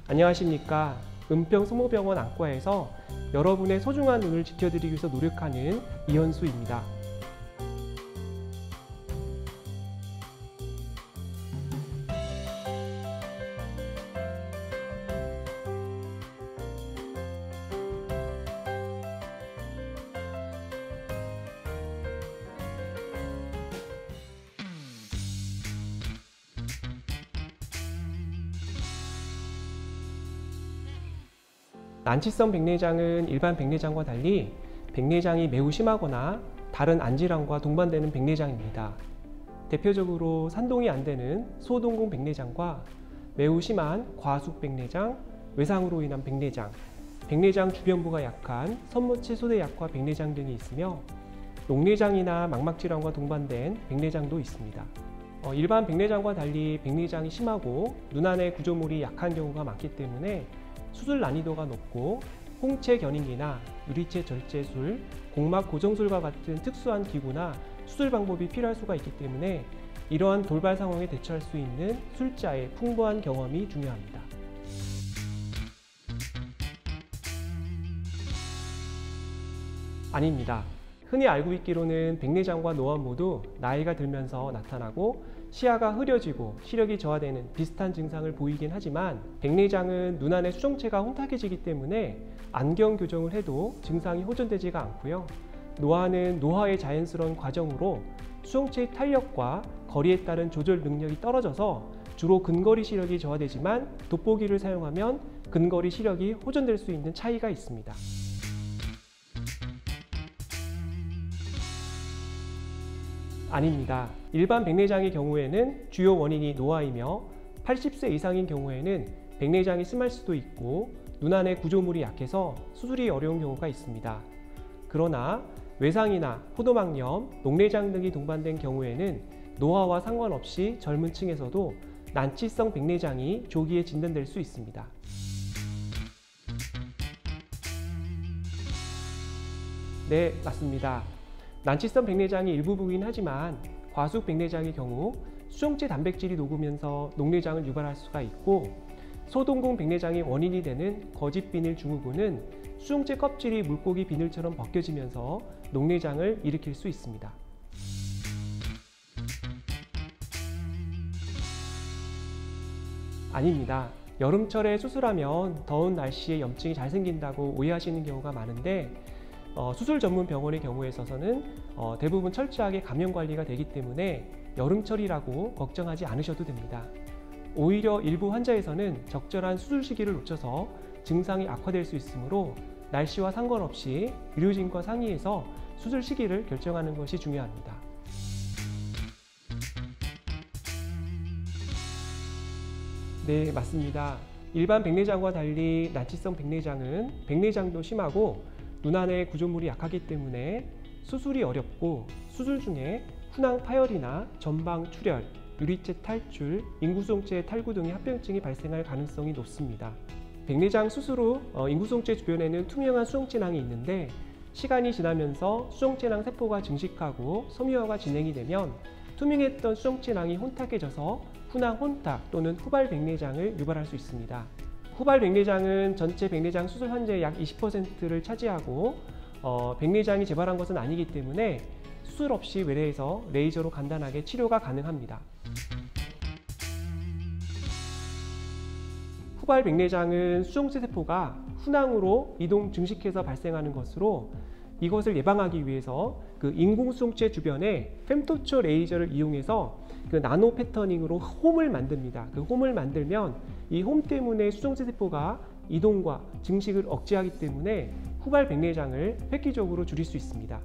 안녕하십니까. 은평성모병원 안과에서 여러분의 소중한 눈을 지켜드리기 위해서 노력하는 이현수입니다. 난치성 백내장은 일반 백내장과 달리 백내장이 매우 심하거나 다른 안질환과 동반되는 백내장입니다. 대표적으로 산동이 안 되는 소동공 백내장과 매우 심한 과숙 백내장, 외상으로 인한 백내장, 백내장 주변부가 약한 선모체 소대약화 백내장 등이 있으며 녹내장이나 망막질환과 동반된 백내장도 있습니다. 일반 백내장과 달리 백내장이 심하고 눈 안의 구조물이 약한 경우가 많기 때문에 수술 난이도가 높고 홍채 견인기나 유리체 절제술, 공막 고정술과 같은 특수한 기구나 수술 방법이 필요할 수가 있기 때문에 이러한 돌발 상황에 대처할 수 있는 술자의 풍부한 경험이 중요합니다. 아닙니다. 흔히 알고 있기로는 백내장과 노안 모두 나이가 들면서 나타나고 시야가 흐려지고 시력이 저하되는 비슷한 증상을 보이긴 하지만 백내장은 눈 안의 수정체가 혼탁해지기 때문에 안경 교정을 해도 증상이 호전되지가 않고요. 노안은 노화의 자연스러운 과정으로 수정체의 탄력과 거리에 따른 조절 능력이 떨어져서 주로 근거리 시력이 저하되지만 돋보기를 사용하면 근거리 시력이 호전될 수 있는 차이가 있습니다. 아닙니다. 일반 백내장의 경우에는 주요 원인이 노화이며 80세 이상인 경우에는 백내장이 심할 수도 있고 눈 안의 구조물이 약해서 수술이 어려운 경우가 있습니다. 그러나 외상이나 포도막염, 녹내장 등이 동반된 경우에는 노화와 상관없이 젊은 층에서도 난치성 백내장이 조기에 진단될 수 있습니다. 네, 맞습니다. 난치성 백내장이 일부분이긴 하지만 과숙 백내장의 경우 수정체 단백질이 녹으면서 녹내장을 유발할 수가 있고 소동공 백내장의 원인이 되는 거짓비늘 증후군은 수정체 껍질이 물고기 비늘처럼 벗겨지면서 녹내장을 일으킬 수 있습니다. 아닙니다. 여름철에 수술하면 더운 날씨에 염증이 잘 생긴다고 오해하시는 경우가 많은데 수술 전문 병원의 경우에 있어서는 대부분 철저하게 감염 관리가 되기 때문에 여름철이라고 걱정하지 않으셔도 됩니다. 오히려 일부 환자에서는 적절한 수술 시기를 놓쳐서 증상이 악화될 수 있으므로 날씨와 상관없이 의료진과 상의해서 수술 시기를 결정하는 것이 중요합니다. 네, 맞습니다. 일반 백내장과 달리 난치성 백내장은 백내장도 심하고 눈 안의 구조물이 약하기 때문에 수술이 어렵고 수술 중에 훈황 파열이나 전방 출혈, 유리체 탈출, 인구수정체 탈구 등의 합병증이 발생할 가능성이 높습니다. 백내장 수술 후 인구수정체 주변에는 투명한 수정체낭이 있는데 시간이 지나면서 수정체낭 세포가 증식하고 섬유화가 진행이 되면 투명했던 수정체낭이 혼탁해져서 훈황 혼탁 또는 후발 백내장을 유발할 수 있습니다. 후발 백내장은 전체 백내장 수술 환자의 약 20%를 차지하고 백내장이 재발한 것은 아니기 때문에 수술 없이 외래에서 레이저로 간단하게 치료가 가능합니다. 후발 백내장은 수정체 세포가 훈황으로 이동 증식해서 발생하는 것으로 이것을 예방하기 위해서 그 인공수정체 주변에 fem토초 레이저를 이용해서 그 나노 패터닝으로 홈을 만듭니다. 그 홈을 만들면 이 홈 때문에 수정체 세포가 이동과 증식을 억제하기 때문에 후발 백내장을 획기적으로 줄일 수 있습니다.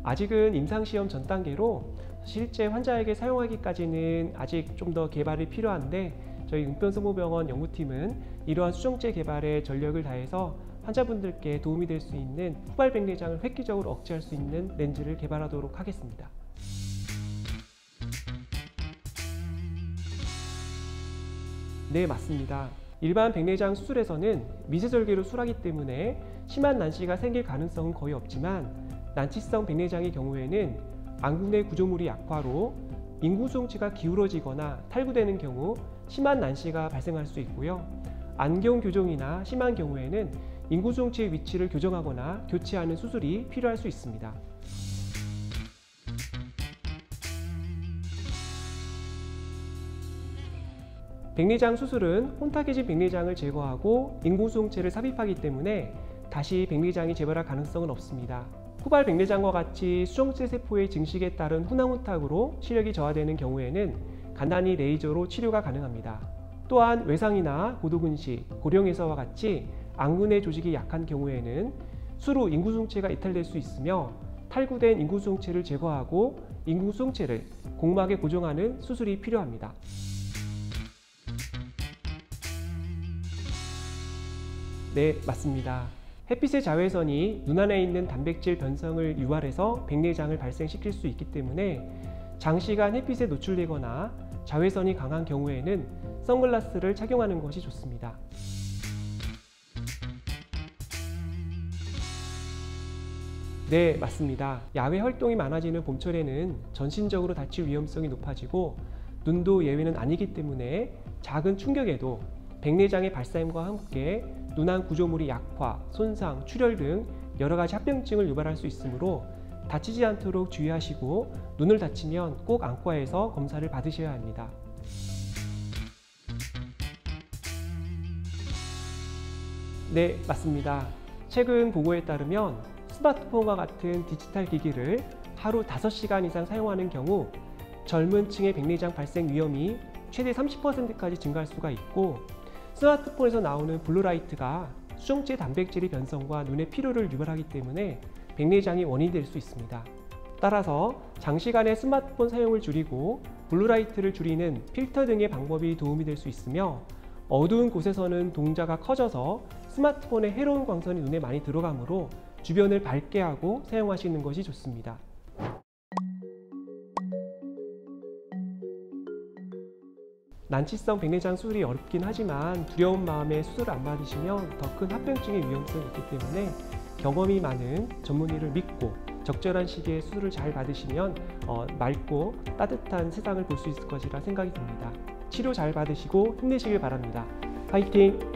아직은 임상시험 전 단계로 실제 환자에게 사용하기까지는 아직 좀 더 개발이 필요한데 저희 은평성모병원 연구팀은 이러한 수정체 개발에 전력을 다해서 환자분들께 도움이 될 수 있는 후발 백내장을 획기적으로 억제할 수 있는 렌즈를 개발하도록 하겠습니다. 네, 맞습니다. 일반 백내장 수술에서는 미세절개로 수술하기 때문에 심한 난시가 생길 가능성은 거의 없지만 난치성 백내장의 경우에는 안구 내 구조물이 약화로 인구수정체가 기울어지거나 탈구되는 경우 심한 난시가 발생할 수 있고요. 안경 교정이나 심한 경우에는 인구수용체의 위치를 교정하거나 교체하는 수술이 필요할 수 있습니다. 백내장 수술은 혼탁해진 백내장을 제거하고 인공수용체를 삽입하기 때문에 다시 백내장이 재발할 가능성은 없습니다. 후발 백내장과 같이 수정체 세포의 증식에 따른 hun항훈탁으로 시력이 저하되는 경우에는 간단히 레이저로 치료가 가능합니다. 또한 외상이나 고도근시, 고령에서와 같이 안구내 조직이 약한 경우에는 수로 인공수용체가 이탈될 수 있으며 탈구된 인공수용체를 제거하고 인공수용체를 공막에 고정하는 수술이 필요합니다. 네, 맞습니다. 햇빛의 자외선이 눈 안에 있는 단백질 변성을 유발해서 백내장을 발생시킬 수 있기 때문에 장시간 햇빛에 노출되거나 자외선이 강한 경우에는 선글라스를 착용하는 것이 좋습니다. 네, 맞습니다. 야외 활동이 많아지는 봄철에는 전신적으로 다칠 위험성이 높아지고 눈도 예외는 아니기 때문에 작은 충격에도 백내장의 발생과 함께 눈안 구조물이 약화, 손상, 출혈 등 여러가지 합병증을 유발할 수 있으므로 다치지 않도록 주의하시고 눈을 다치면 꼭 안과에서 검사를 받으셔야 합니다. 네, 맞습니다. 최근 보고에 따르면 스마트폰과 같은 디지털 기기를 하루 5시간 이상 사용하는 경우 젊은 층의 백내장 발생 위험이 최대 30%까지 증가할 수가 있고, 스마트폰에서 나오는 블루라이트가 수정체 단백질의 변성과 눈의 피로를 유발하기 때문에 백내장이 원인이 될 수 있습니다. 따라서 장시간의 스마트폰 사용을 줄이고 블루라이트를 줄이는 필터 등의 방법이 도움이 될 수 있으며, 어두운 곳에서는 동자가 커져서 스마트폰의 해로운 광선이 눈에 많이 들어가므로 주변을 밝게 하고 사용하시는 것이 좋습니다. 난치성 백내장 수술이 어렵긴 하지만 두려운 마음에 수술을 안 받으시면 더 큰 합병증의 위험성이 있기 때문에 경험이 많은 전문의를 믿고 적절한 시기에 수술을 잘 받으시면 맑고 따뜻한 세상을 볼 수 있을 것이라 생각이 듭니다. 치료 잘 받으시고 힘내시길 바랍니다. 화이팅!